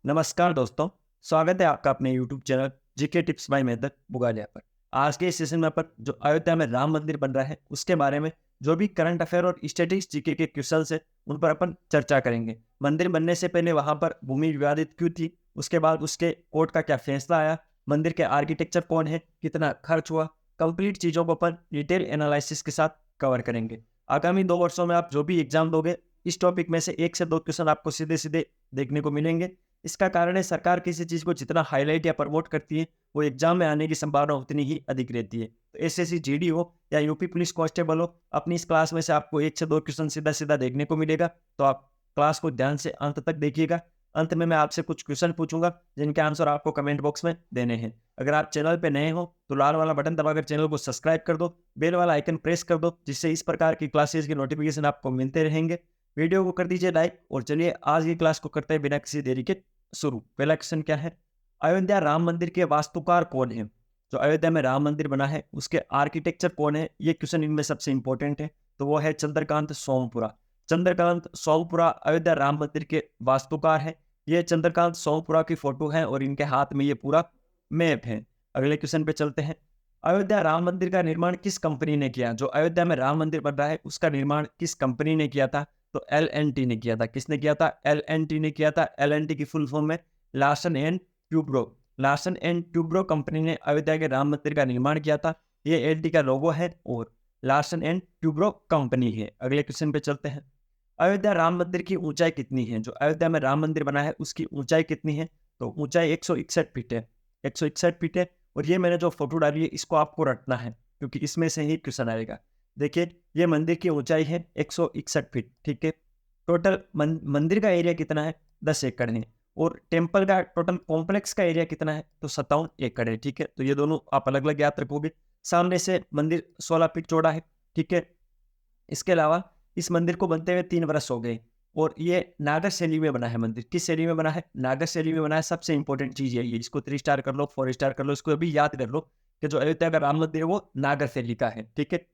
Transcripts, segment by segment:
नमस्कार दोस्तों, स्वागत है आपका अपने YouTube channel GK tips by Mehdat Bugalia पर। आज के इस सेशन में अपन जो अयोध्या में राम मंदिर बन रहा है उसके बारे में जो भी करंट अफेयर और स्टैटिक्स जीके के क्वेश्चंस है उन पर अपन चर्चा करेंगे। मंदिर बनने से पहले वहां पर भूमि विवादित क्यों थी, उसके बाद उसके कोर्ट का क्या फैसला आया, मंदिर के आर्किटेक्चर कौन है, कितना खर्च हुआ, कंप्लीट चीजों को अपन डिटेल एनालिसिस के साथ कवर करेंगे। आगामी 2 वर्षों में आप जो भी एग्जाम दोगे इस टॉपिक में से 1 से 2 क्वेश्चन आपको सीधे सीधे देखने को मिलेंगे। इसका कारण है सरकार किसी चीज़ को जितना हाईलाइट या प्रमोट करती है वो एग्जाम में आने की संभावना उतनी ही अधिक रहती है। तो एसएससी जीडी हो या यूपी पुलिस कांस्टेबल हो, अपनी इस क्लास में से आपको 1 से 2 क्वेश्चन सीधा सीधा देखने को मिलेगा। तो आप क्लास को ध्यान से अंत तक देखिएगा। अंत में मैं आपसे कुछ क्वेश्चन पूछूंगा जिनके आंसर आपको कमेंट बॉक्स में देने हैं। अगर आप चैनल पे नए हो तो लाल वाला बटन दबाकर चैनल को सब्सक्राइब कर दो, बेल वाला आइकन प्रेस कर दो, जिससे इस प्रकार की क्लासेस के नोटिफिकेशन आपको मिलते रहेंगे। वीडियो को कर दीजिए लाइक और चलिए आज की क्लास को करते हैं बिना किसी देरी के शुरू। पहला क्वेश्चन क्या है, अयोध्या राम मंदिर के वास्तुकार कौन है? जो अयोध्या में राम मंदिर बना है उसके आर्किटेक्चर कौन है, ये क्वेश्चन इनमें सबसे इंपॉर्टेंट है। तो वो है चंद्रकांत सोमपुरा। चंद्रकांत सोमपुरा अयोध्या राम मंदिर के वास्तुकार है। ये चंद्रकांत सोमपुरा की फोटो है और इनके हाथ में ये पूरा मैप है। अगले क्वेश्चन पे चलते हैं, अयोध्या राम मंदिर का निर्माण किस कंपनी ने किया? जो अयोध्या में राम मंदिर बन रहा है उसका निर्माण किस कंपनी ने किया था? तो एल&टी ने किया था। किसने किया था? एल&टी ने किया था। एल&टी की फुल फॉर्म है Larsen and Toubro. Larsen and Toubro company ने अयोध्या के राम मंदिर का निर्माण किया था। ये एल&टी का लोगो है और लार्सन एंड ट्यूब्रो कंपनी है। अगले क्वेश्चन पे चलते हैं, अयोध्या राम मंदिर की ऊंचाई कितनी है? जो अयोध्या में राम मंदिर बना है उसकी ऊंचाई कितनी है? तो ऊंचाई 161 फीट है। 161 फीट है। और ये मैंने जो फोटो डाली है इसको आपको रटना है क्योंकि इसमें से ही क्वेश्चन आएगा। देखिए ये मंदिर की ऊंचाई है 161 फीट, ठीक है। टोटल मंदिर का एरिया कितना है? 10 एकड़ है। और टेम्पल का टोटल कॉम्प्लेक्स का एरिया कितना है? तो 57 एकड़ है, ठीक है। तो ये दोनों आप अलग अलग याद रखोगे। सामने से मंदिर 16 फीट चौड़ा है, ठीक है। इसके अलावा इस मंदिर को बनते हुए 3 वर्ष हो गए और ये नागर शैली में बना है। मंदिर किस शैली में बना है? नागर शैली में बना है। सबसे इंपॉर्टेंट चीज यही है, इसको 3 स्टार कर लो, 4 स्टार कर लो, इसको अभी याद कर लो कि जो अयोध्या का राम मंदिर है वो नागर शैली का है, ठीक है।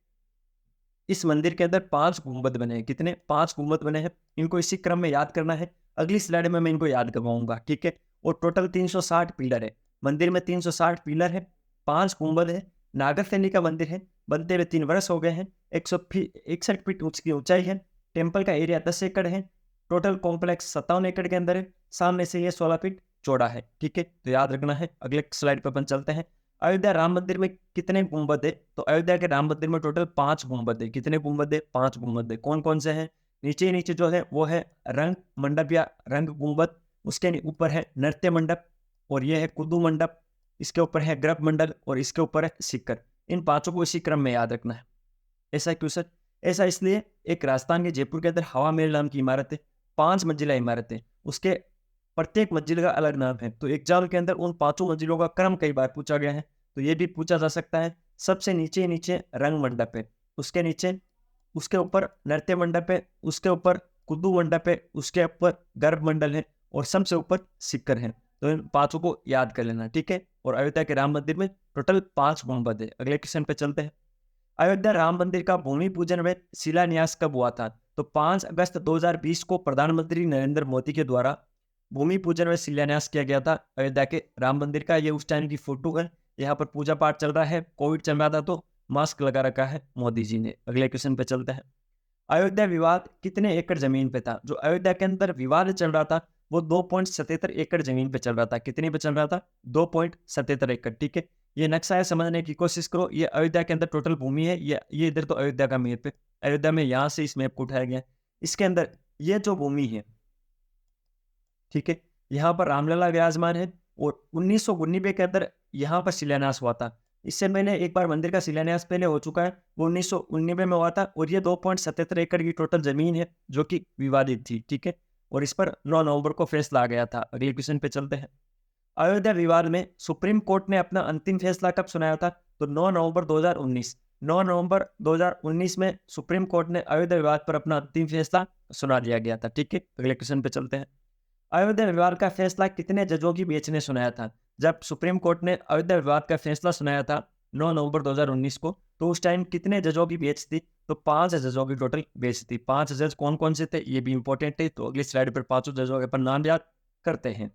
इस मंदिर के अंदर 5 गुंबद बने हैं। कितने? 5 गुंबद बने हैं। इनको इसी क्रम में याद करना है। अगली स्लाइड में मैं इनको याद करवाऊंगा, ठीक है। और टोटल 360 पिलर है। मंदिर में 360 पिलर है, 5 गुंबद है, नागर शैली का मंदिर है। बनते हुए 3 वर्ष हो गए हैं। 161 फीट उसकी ऊंचाई है। टेम्पल का एरिया 10 एकड़ है। टोटल कॉम्प्लेक्स 57 एकड़ के अंदर है। सामने से ये 16 फीट चौड़ा है, ठीक है। तो याद रखना है। अगले स्लाइड पर अपन चलते हैं, अयोध्या राम मंदिर में कितने गुंबद है? तो अयोध्या के राम मंदिर में टोटल 5 गुंबद है। कितने गुंबद है? 5 गुंबद है। कौन कौन से हैं? नीचे ही नीचे जो है वो है रंग मंडप या रंग गुंबद। उसके ऊपर है नृत्य मंडप और ये है कुदू मंडप। इसके ऊपर है गर्भ मंडल और इसके ऊपर है सिक्कर। इन पांचों को इसी क्रम में याद रखना है। ऐसा क्यों सर? ऐसा इसलिए, एक राजस्थान के जयपुर के अंदर हवा महल नाम की इमारत है। 5 मंजिला इमारत है। उसके प्रत्येक मंजिल का अलग नाम है। तो एग्जाम के अंदर उन 5 मंजिलों का क्रम कई बार पूछा गया है, तो ये भी पूछा जा सकता है। सबसे नीचे नीचे रंग मंडप है, उसके नीचे उसके ऊपर नृत्य मंडप है, उसके ऊपर कुद्दू मंडप है, उसके ऊपर गर्भ मंडल है और सबसे ऊपर सिक्कर है। तो इन 5 को याद कर लेना, ठीक है। और अयोध्या के राम मंदिर में टोटल 5 गुंबद है। अगले क्वेश्चन पे चलते हैं, अयोध्या राम मंदिर का भूमि पूजन व शिलान्यास कब हुआ था? तो 5 अगस्त 2020 को प्रधानमंत्री नरेंद्र मोदी के द्वारा भूमि पूजन व शिलान्यास किया गया था अयोध्या के राम मंदिर का। ये उस टाइम की फोटो है। यहाँ पर पूजा पाठ चल रहा है, कोविड चल रहा था तो मास्क लगा रखा है मोदी जी ने। अगले क्वेश्चन पे चलते हैं, अयोध्या विवाद कितने एकड़ जमीन पे था? जो अयोध्या के अंदर विवाद चल रहा था वो 2.77 एकड़ जमीन पे चल रहा था। कितने पे चल रहा था? 2.77 एकड़, ठीक है। ये नक्शा है, समझने की कोशिश करो। ये अयोध्या के अंदर टोटल भूमि है। ये इधर तो अयोध्या का मैप है। अयोध्या में यहाँ से इस मैप को उठाया गया। इसके अंदर ये जो भूमि है, ठीक है, यहाँ पर रामलला विराजमान है और 1999 के अंदर यहाँ पर शिलान्यास हुआ था। इससे मैंने एक बार मंदिर का शिलान्यास पहले हो चुका है, वो 1999 में हुआ था। और ये 2.77 एकड़ की टोटल जमीन है जो कि विवादित थी, ठीक है। और इस पर 9 नवंबर को फैसला आ गया था। अगले क्वेश्चन पे चलते हैं, अयोध्या विवाद में सुप्रीम कोर्ट ने अपना अंतिम फैसला कब सुनाया था? तो 9 नवंबर 2019। 9 नवंबर 2019 में सुप्रीम कोर्ट ने अयोध्या विवाद पर अपना अंतिम फैसला सुना दिया गया था, ठीक है। अगले क्वेश्चन पे चलते हैं, अयोध्या विवाद का फैसला कितने जजों की बेंच ने सुनाया था? जब सुप्रीम कोर्ट ने अयोध्या विवाद का फैसला सुनाया था 9 नवंबर 2019 को, तो उस टाइम कितने जजों की बेंच थी? तो 5 जजों की टोटल बेंच थी। 5 जज कौन कौन से थे ये भी इंपॉर्टेंट है, तो अगली स्लाइड पर 5 जजों के अपन नाम याद करते हैं।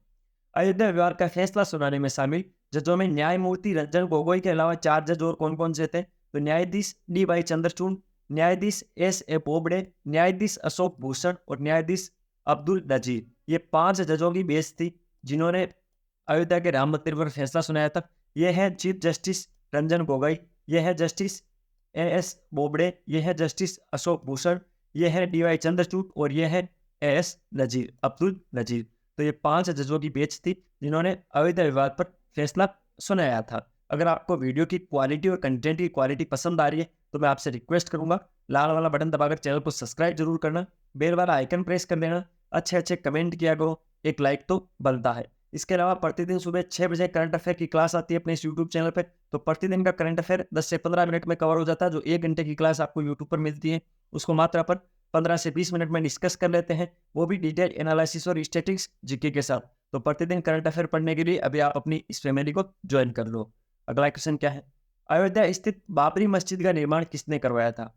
अयोध्या विवाद का फैसला सुनाने में शामिल जजों में न्यायमूर्ति रंजन गोगोई के अलावा 4 जज और कौन कौन से थे? तो न्यायाधीश डी वाई चंद्रचूड़, न्यायाधीश एस ए बोबडे, न्यायाधीश अशोक भूषण और न्यायाधीश अब्दुल नजीर। ये 5 जजों की बेंच थी जिन्होंने अयोध्या के राम मंदिर पर फैसला सुनाया था। ये है चीफ जस्टिस रंजन गोगोई, ये है जस्टिस ए एस बोबडे, ये है जस्टिस अशोक भूषण, ये है डी वाई चंद्रचूड़ और ये है ए एस नजीर, अब्दुल नजीर। तो ये 5 जजों की बेंच थी जिन्होंने अयोध्या विवाद पर फैसला सुनाया था। अगर आपको वीडियो की क्वालिटी और कंटेंट की क्वालिटी पसंद आ रही है तो मैं आपसे रिक्वेस्ट करूंगा, लाल वाला बटन दबाकर चैनल को सब्सक्राइब जरूर करना, बेल वाला आइकन प्रेस कर देना, अच्छे कमेंट किया करो, एक लाइक तो बनता है। इसके अलावा प्रतिदिन सुबह 6 बजे करंट अफेयर की क्लास आती है अपने इस यूट्यूब चैनल पर। तो प्रतिदिन का करंट अफेयर 10 से 15 मिनट में कवर हो जाता है। जो 1 घंटे की क्लास आपको यूट्यूब पर मिलती है उसको मात्र अपन 15 से 20 मिनट में डिस्कस कर लेते हैं, वो भी डिटेल एनालिसिस और स्टैटिस्टिक्स जीके के साथ। तो प्रतिदिन करंट अफेयर पढ़ने के लिए अभी आप अपनी इस फैमिली को ज्वाइन कर लो। अगला क्वेश्चन क्या है? अयोध्या स्थित बाबरी मस्जिद का निर्माण किसने करवाया था?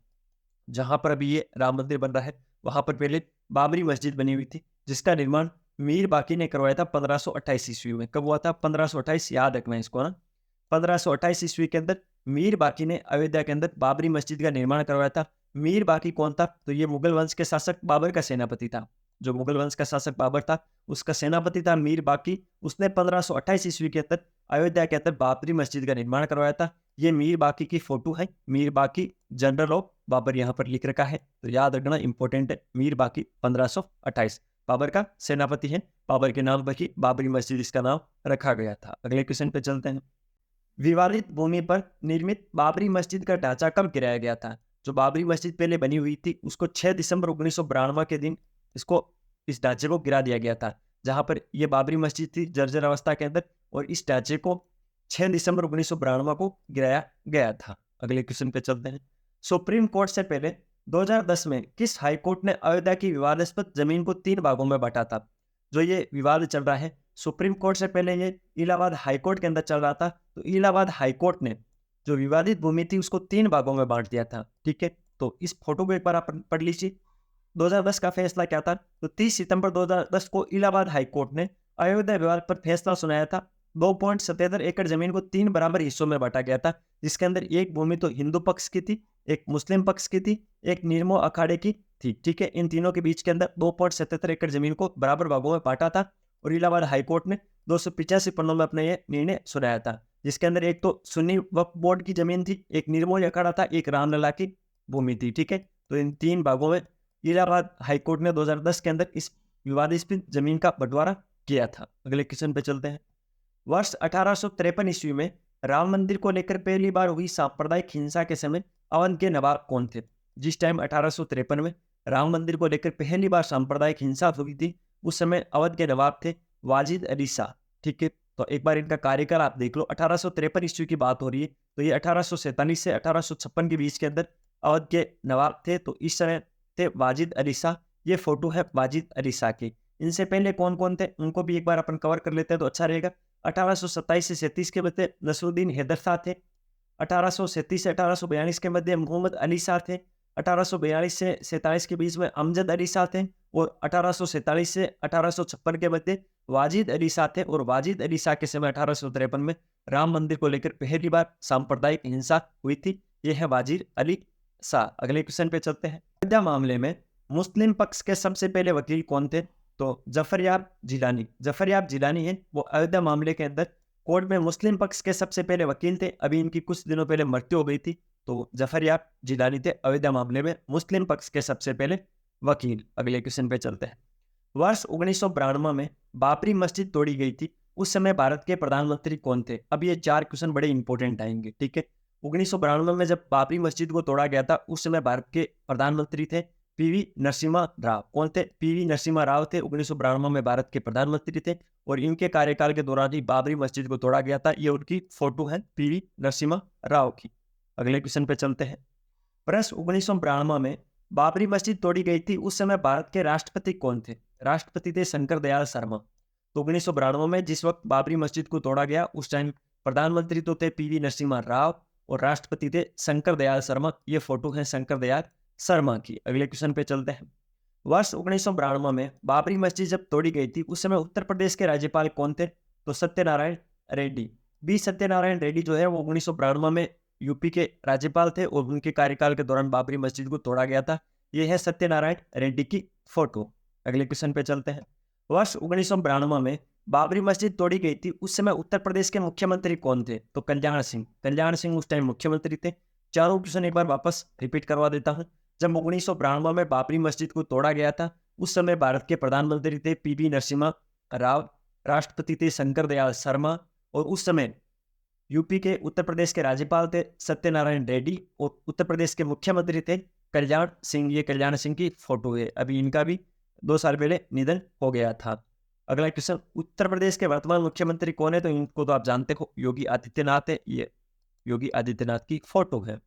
जहां पर अभी ये राम मंदिर बन रहा है वहां पर पहले बाबरी मस्जिद बनी हुई थी जिसका निर्माण मीर बाकी ने करवाया था 1528 ईस्वी में। कब हुआ था? 1528, याद रखना है इसको ना। 1528 ईस्वी के अंदर मीर बाकी ने अयोध्या के अंदर बाबरी मस्जिद का निर्माण करवाया था। मीर बाकी कौन था? तो ये मुगल वंश के शासक बाबर का सेनापति था। जो मुगल वंश का शासक बाबर था उसका सेनापति था मीर बाकी। उसने 1528 ईस्वी के अंदर अयोध्या के अंदर बाबरी मस्जिद का निर्माण करवाया था। ये मीर बाकी की फोटो है, मीर बाकी जनरल ऑफ बाबर यहाँ पर लिख रखा है, तो याद रखना इंपॉर्टेंट है। मीर बाकी 1528 बाबर का सेनापति है। बाबर के नाम पर ही बाबरी मस्जिद इसका नाम रखा गया था। अगले क्वेश्चन पे चलते हैं। विवादित भूमि पर निर्मित बाबरी मस्जिद का ढांचा कब गिराया गया था? जो बाबरी मस्जिद पहले बनी हुई थी उसको 6 दिसंबर 1992 के दिन इस ढांचे को गिरा दिया गया था। जहां पर यह बाबरी मस्जिद थी जर्जर अवस्था के अंदर और इस ढांचे को 6 दिसंबर 1992 को गिराया गया था। अगले क्वेश्चन पे चलते हैं। सुप्रीम कोर्ट से पहले 2010 में किस हाई कोर्ट ने अयोध्या की विवादास्पद जमीन को 3 भागों में बांटा था? जो ये विवाद चल रहा है सुप्रीम कोर्ट से पहले ये इलाहाबाद हाई कोर्ट के अंदर चल रहा था। तो इलाहाबाद हाई कोर्ट ने जो विवादित भूमि थी उसको 3 भागों में बांट दिया था। ठीक है, तो इस फोटो को एक बार आप पढ़ लीजिए। 2010 का फैसला क्या था? तो 30 सितंबर 2010 को इलाहाबाद हाई कोर्ट ने अयोध्या विवाद पर फैसला सुनाया था। 2.77 एकड़ जमीन को 3 बराबर हिस्सों में बांटा गया था, जिसके अंदर एक भूमि तो हिंदू पक्ष की थी, एक मुस्लिम पक्ष की थी, एक निर्मो अखाड़े की थी। ठीक है, इन तीनों के बीच के अंदर 2.77 एकड़ जमीन को बराबर भागों में बांटा था और इलाहाबाद हाईकोर्ट ने 285 पन्नों में अपना यह निर्णय सुनाया था, जिसके अंदर एक तो सुन्नी वक्फ बोर्ड की जमीन थी, एक निर्मो अखाड़ा था, एक रामलला की भूमि थी। ठीक है, तो इन 3 भागों में इलाहाबाद हाईकोर्ट ने 2010 के अंदर इस विवादित जमीन का बंटवारा किया था। अगले क्वेश्चन पे चलते हैं। वर्ष 1853 ईस्वी में राम मंदिर को लेकर पहली बार हुई सांप्रदायिक हिंसा के समय अवध के नवाब कौन थे? जिस टाइम 1853 में राम मंदिर को लेकर पहली बार सांप्रदायिक हिंसा हुई थी उस समय अवध के नवाब थे वाजिद अली शाह। ठीक है, तो एक बार इनका कार्यकाल आप देख लो। 1853 ईस्वी की बात हो रही है, तो ये 1847 से 1856 के बीच के अंदर अवध के नवाब थे। तो इस समय थे वाजिद अली शाह। ये फोटो है वाजिद अली शाह की। इनसे पहले कौन कौन थे उनको भी एक बार अपन कवर कर लेते हैं तो अच्छा रहेगा। 1827 से 37 के मध्य नसरुद्दीन हैदर शाह थे। 1837 से 1842 के मध्य मोहम्मद अली शाह थे। 1842 से 47 के बीच में अमजद अली शाह थे और 1847 से 1856 के मध्य वाजिद अली शाह थे। और वाजिद अली शाह के समय 1853 में राम मंदिर को लेकर पहली बार सांप्रदायिक हिंसा हुई थी। यह है वाजिद अली शाह। अगले क्वेश्चन पे चलते हैं। अयोध्या मामले में मुस्लिम पक्ष के सबसे पहले वकील कौन थे? तो जफरयाब जिलानी। जफरयाब जिलानी है वो अयोध्या मामले के अंदर कोर्ट में मुस्लिम पक्ष के सबसे पहले वकील थे। अभी इनकी कुछ दिनों पहले मृत्यु हो गई थी। तो जफरयाब जिलानी थे अयोध्या मामले में मुस्लिम पक्ष के सबसे पहले वकील। अगले क्वेश्चन पे चलते हैं। वर्ष 1992 में बाबरी मस्जिद तोड़ी गई थी, उस समय भारत के प्रधानमंत्री कौन थे? अब ये 4 क्वेश्चन बड़े इंपॉर्टेंट आएंगे। ठीक है, 1992 में जब बाबरी मस्जिद को तोड़ा गया था उस समय भारत के प्रधानमंत्री थे पीवी नरसिम्हा राव। कौन थे? पीवी नरसिम्हा राव थे। 1992 में भारत के प्रधानमंत्री थे और इनके कार्यकाल के दौरान ही बाबरी मस्जिद को तोड़ा गया था। ये उनकी फोटो है पीवी नरसिम्हा राव की। अगले क्वेश्चन पे चलते हैं। वर्ष 1992 में बाबरी मस्जिद तोड़ी गई थी, उस समय भारत के राष्ट्रपति कौन थे? राष्ट्रपति थे शंकर दयाल शर्मा। तो 1992 में जिस वक्त बाबरी मस्जिद को तोड़ा गया उस टाइम प्रधानमंत्री तो थे पीवी नरसिम्हा राव और राष्ट्रपति थे शंकर दयाल शर्मा। ये फोटो है शंकर दयाल शर्मा की। अगले क्वेश्चन पे चलते हैं। वर्ष 1992 में बाबरी मस्जिद जब तोड़ी गई थी उस समय उत्तर प्रदेश के राज्यपाल कौन थे? तो सत्यनारायण रेड्डी। बी सत्यनारायण रेड्डी जो है वो 1992 में यूपी के राज्यपाल थे और उनके कार्यकाल के दौरान बाबरी मस्जिद को तोड़ा गया था। ये है सत्यनारायण रेड्डी की फोटो। अगले क्वेश्चन पे चलते हैं। वर्ष 1992 में बाबरी मस्जिद तोड़ी गई थी उस समय उत्तर प्रदेश के मुख्यमंत्री कौन थे? तो कल्याण सिंह। कल्याण सिंह उस टाइम मुख्यमंत्री थे। चारों क्वेश्चन एक बार वापस रिपीट करवा देता हूँ। जब 1992 में बाबरी मस्जिद को तोड़ा गया था उस समय भारत के प्रधानमंत्री थे पीवी नरसिम्हा राव, राष्ट्रपति थे शंकर दयाल शर्मा और उस समय यूपी के उत्तर प्रदेश के राज्यपाल थे सत्यनारायण रेड्डी और उत्तर प्रदेश के मुख्यमंत्री थे कल्याण सिंह। ये कल्याण सिंह की फोटो है। अभी इनका भी 2 साल पहले निधन हो गया था। अगला क्वेश्चन, उत्तर प्रदेश के वर्तमान मुख्यमंत्री कौन है? तो इनको तो आप जानते हो, योगी आदित्यनाथ है। ये योगी आदित्यनाथ की फोटो है।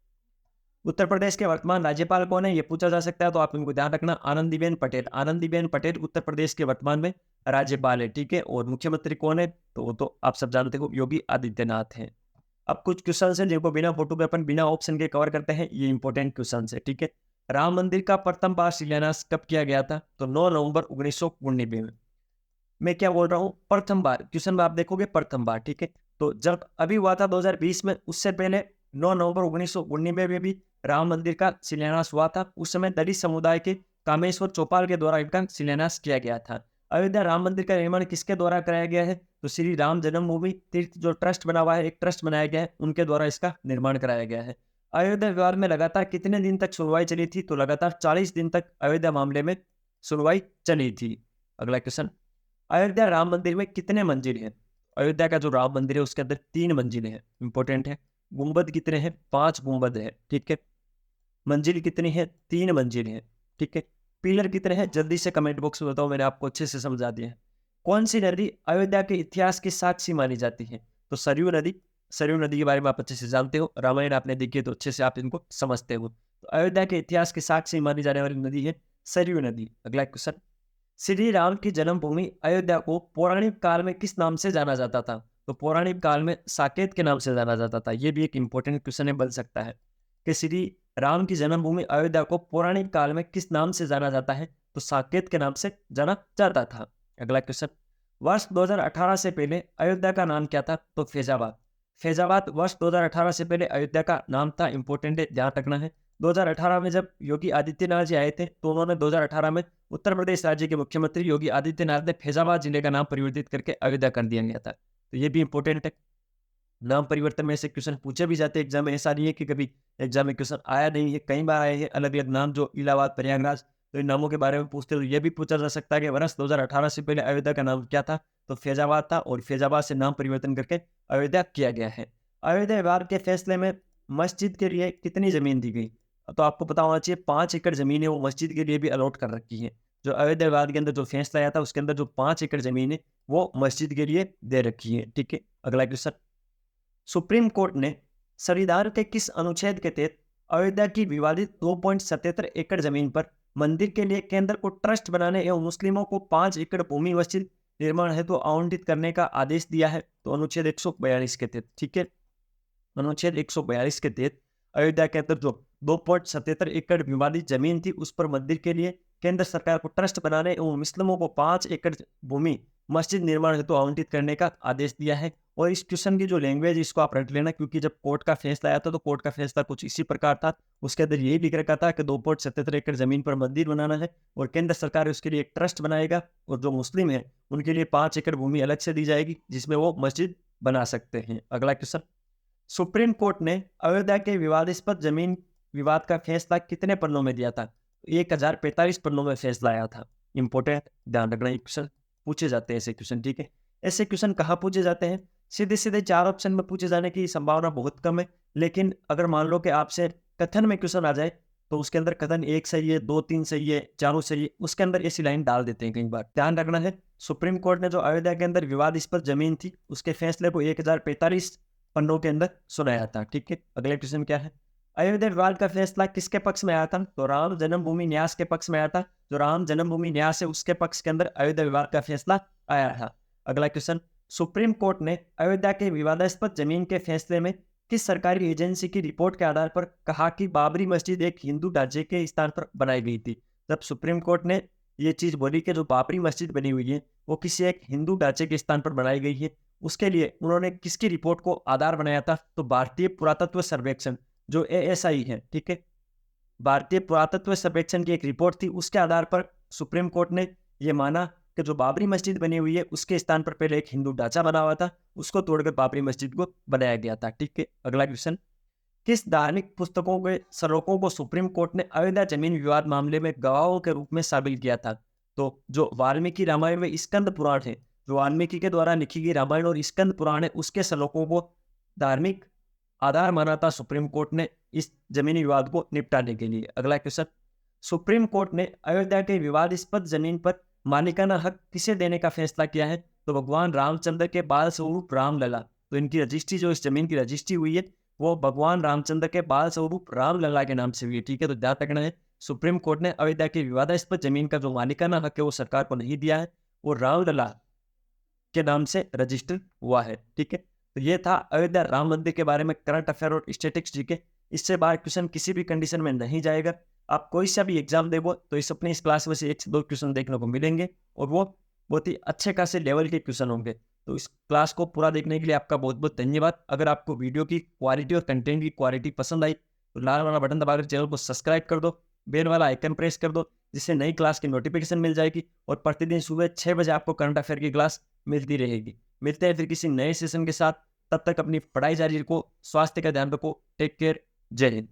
उत्तर प्रदेश के वर्तमान राज्यपाल कौन है? ये पूछा जा सकता है, तो आप इनको ध्यान रखना, आनंदीबेन पटेल। आनंदीबेन पटेल उत्तर प्रदेश के वर्तमान में राज्यपाल है, ठीक है। और मुख्यमंत्री कौन है? तो वो तो आप सब जानते हो, योगी आदित्यनाथ है। अब कुछ क्वेश्चन है जिनको बिना फोटो के अपन बिना ऑप्शन के कवर करते हैं, ये इंपॉर्टेंट क्वेश्चन है, ठीक है। राम मंदिर का प्रथम बार शिलान्यास कब किया गया था? तो 9 नवंबर 1999 में। मैं क्या बोल रहा हूँ? प्रथम बार। क्वेश्चन में आप देखोगे प्रथम बार, ठीक है। तो जब अभी हुआ था 2020 में, उससे पहले 9 नवंबर 1999 में भी राम मंदिर का शिलान्यास हुआ था। उस समय दलित समुदाय के कामेश्वर चौपाल के द्वारा इनका शिलान्यास किया गया था। अयोध्या राम मंदिर का निर्माण किसके द्वारा कराया गया है? तो श्री राम जन्मभूमि तीर्थ जो ट्रस्ट बना हुआ है, एक ट्रस्ट बनाया गया है, उनके द्वारा इसका निर्माण कराया गया है। अयोध्या विवाद में लगातार कितने दिन तक सुनवाई चली थी? तो लगातार 40 दिन तक अयोध्या मामले में सुनवाई चली थी। अगला क्वेश्चन, अयोध्या राम मंदिर में कितने मंजिल हैं? अयोध्या का जो राम मंदिर है उसके अंदर 3 मंजिलें हैं, इंपॉर्टेंट है। गुंबद कितने हैं? 5 गुंबद है, ठीक है। मंजिल कितनी है? 3 मंजिल है, ठीक है। पिलर कितने हैं? जल्दी से कमेंट बॉक्स में बताओ, मैंने आपको अच्छे से समझा दिया है। कौन सी नदी अयोध्या के इतिहास की साक्षी मानी जाती है? तो सरयू नदी। सरयू नदी के बारे में आप अच्छे से जानते हो, रामायण आपने देखी है तो अच्छे से आप इनको समझते हो। तो अयोध्या के इतिहास की साक्षी मानी जाने वाली नदी है सरयू नदी। अगला क्वेश्चन, श्री राम की जन्मभूमि अयोध्या को पौराणिक काल में किस नाम से जाना जाता था? तो पौराणिक काल में साकेत के नाम से जाना जाता था। यह भी एक इंपॉर्टेंट क्वेश्चन बन सकता है कि श्री राम की जन्मभूमि अयोध्या को पौराणिक काल में किस नाम से जाना जाता है? तो साकेत के नाम से जाना जाता था। अगला क्वेश्चन, वर्ष 2018 से पहले अयोध्या का नाम क्या था? तो फैजाबाद। फैजाबाद वर्ष 2018 से पहले अयोध्या का नाम था, इंपॉर्टेंट है, ध्यान रखना है। 2018 में जब योगी आदित्यनाथ जी आए थे तो उन्होंने 2018 में उत्तर प्रदेश राज्य के मुख्यमंत्री योगी आदित्यनाथ ने फैजाबाद जिले का नाम परिवर्तित करके अयोध्या कर दिया गया था। तो ये भी इंपॉर्टेंट है। नाम परिवर्तन में से क्वेश्चन पूछे भी जाते हैं एग्जाम में, ऐसा नहीं है कि कभी एग्जाम में क्वेश्चन आया नहीं है, कई बार आए हैं अलग अलग नाम, जो इलाहाबाद, प्रयागराज, तो इन नामों के बारे में पूछते तो ये भी पूछा जा सकता है कि वर्ष 2018 से पहले अयोध्या का नाम क्या था? तो फैजाबाद था और फैजाबाद से नाम परिवर्तन करके अयोध्या किया गया है। अयोध्या विवाद के फैसले में मस्जिद के लिए कितनी जमीन दी गई? तो आपको पता होना चाहिए 5 एकड़ जमीन है वो मस्जिद के लिए भी अलॉट कर रखी है। जो अयोध्या विवाद के अंदर जो फैसला आया था उसके अंदर जो 5 एकड़ जमीन है वो मस्जिद के लिए दे रखी है, ठीक है। अगला क्वेश्चन, सुप्रीम कोर्ट ने संविधान के किस अनुच्छेद के तहत अयोध्या की विवादित 2.77 एकड़ जमीन पर मंदिर के लिए केंद्र को ट्रस्ट बनाने एवं मुस्लिमों को 5 एकड़ भूमि मस्जिद निर्माण हेतु आवंटित करने का आदेश दिया है? तो अनुच्छेद 142 के तहत, ठीक है। अनुच्छेद 142 के तहत अयोध्या के अंदर जो 2.77 एकड़ विवादित जमीन थी उस पर मंदिर के लिए केंद्र सरकार को ट्रस्ट बनाने एवं मुस्लिमों को 5 एकड़ भूमि मस्जिद निर्माण हेतु आवंटित करने का आदेश दिया है। और इस क्वेश्चन की जो लैंग्वेज इसको आप रट लेना, क्योंकि जब कोर्ट का फैसला आया था तो कोर्ट का फैसला कुछ इसी प्रकार था। उसके अंदर यही लिख रखा था कि 2.77 एकड़ जमीन पर मंदिर बनाना है और केंद्र सरकार उसके लिए एक ट्रस्ट बनाएगा और जो मुस्लिम है उनके लिए 5 एकड़ भूमि अलग से दी जाएगी जिसमें वो मस्जिद बना सकते हैं। अगला क्वेश्चन, सुप्रीम कोर्ट ने अयोध्या के विवादास्पद जमीन विवाद का फैसला कितने पन्नों में दिया था? 1045 पन्नों में फैसला आया था। इंपॉर्टेंट, ध्यान रखना, ये क्वेश्चन पूछे जाते हैं ऐसे क्वेश्चन, ठीक है। ऐसे क्वेश्चन कहाँ पूछे जाते हैं? सीधे सीधे 4 ऑप्शन में पूछे जाने की संभावना बहुत कम है, लेकिन अगर मान लो कि आपसे कथन में क्वेश्चन आ जाए तो उसके अंदर कथन 1 सही है, 2 3 सही है, चारों सही है, उसके अंदर ऐसी लाइन डाल देते हैं कई बार। ध्यान रखना है, सुप्रीम कोर्ट ने जो अयोध्या के अंदर विवादास्पद जमीन थी उसके फैसले को 1045 पन्नों के अंदर सुनाया था, ठीक है। अगले क्वेश्चन क्या है? अयोध्या विवाद का फैसला किसके पक्ष में आया था? तो राम जन्मभूमि न्यास के पक्ष में आया था। जो राम जन्मभूमि न्यास है उसके पक्ष के अंदर अयोध्या विवाद का फैसला आया था। अगला क्वेश्चन, सुप्रीम कोर्ट ने अयोध्या के विवादास्पद जमीन के फैसले में किस सरकारी एजेंसी की रिपोर्ट के आधार पर कहा कि बाबरी मस्जिद एक हिंदू ढांचे के स्थान पर बनाई गई थी? जब सुप्रीम कोर्ट ने ये चीज़ बोली कि जो बाबरी मस्जिद बनी हुई है वो किसी एक हिंदू ढांचे के स्थान पर बनाई गई है, उसके लिए उन्होंने किसकी रिपोर्ट को आधार बनाया था? तो भारतीय पुरातत्व सर्वेक्षण जो ASI है, ठीक है, भारतीय पुरातत्व सर्वेक्षण की एक रिपोर्ट थी, उसके आधार पर सुप्रीम कोर्ट ने यह माना कि जो बाबरी मस्जिद बनी हुई है उसके स्थान पर पहले एक हिंदू ढांचा बना हुआ था, उसको तोड़कर बाबरी मस्जिद को बनाया गया था। ठीक है, अगला क्वेश्चन, किस धार्मिक पुस्तकों के श्लोकों को सुप्रीम कोर्ट ने अयोध्या जमीन विवाद मामले में गवाहों के रूप में शामिल किया था? तो जो वाल्मीकि रामायण में स्कंद पुराण है, जो वाल्मीकि के द्वारा लिखी गई रामायण और स्कंद पुराण है, उसके श्लोकों को धार्मिक आधार माना था सुप्रीम कोर्ट ने इस जमीनी विवाद को निपटाने के लिए। अगला क्वेश्चन, सुप्रीम कोर्ट ने अयोध्या के विवादास्पद जमीन पर मालिकाना हक किसे देने का फैसला किया है? तो भगवान रामचंद्र के बाल स्वरूप रामलला। तो इनकी रजिस्ट्री, जो इस जमीन की रजिस्ट्री हुई है, वो भगवान रामचंद्र के बाल स्वरूप रामलला के नाम से हुई है। ठीक है, तो ध्यान रखना है, सुप्रीम कोर्ट ने अयोध्या की विवादास्पद जमीन का जो मालिकाना हक है वो सरकार को नहीं दिया है, वो रामलला के नाम से रजिस्टर हुआ है। ठीक है, तो ये था अयोध्या राम मंदिर के बारे में करंट अफेयर और स्टैटिक्स जीके। इससे बाहर क्वेश्चन किसी भी कंडीशन में नहीं जाएगा। आप कोई सा भी एग्जाम देवो तो इस क्लास में से 1 से 2 क्वेश्चन देखने को मिलेंगे और वो बहुत ही अच्छे खासे लेवल के क्वेश्चन होंगे। तो इस क्लास को पूरा देखने के लिए आपका बहुत बहुत धन्यवाद। अगर आपको वीडियो की क्वालिटी और कंटेंट की क्वालिटी पसंद आई तो लाल वाला बटन दबाकर चैनल को सब्सक्राइब कर दो, बेल वाला आइकन प्रेस कर दो, जिससे नई क्लास की नोटिफिकेशन मिल जाएगी और प्रतिदिन सुबह 6 बजे आपको करंट अफेयर की क्लास मिलती रहेगी। मिलते हैं फिर किसी नए सेशन के साथ, तब तक अपनी पढ़ाई जारी रखो, स्वास्थ्य का ध्यान रखो। टेक केयर, जय हिंद।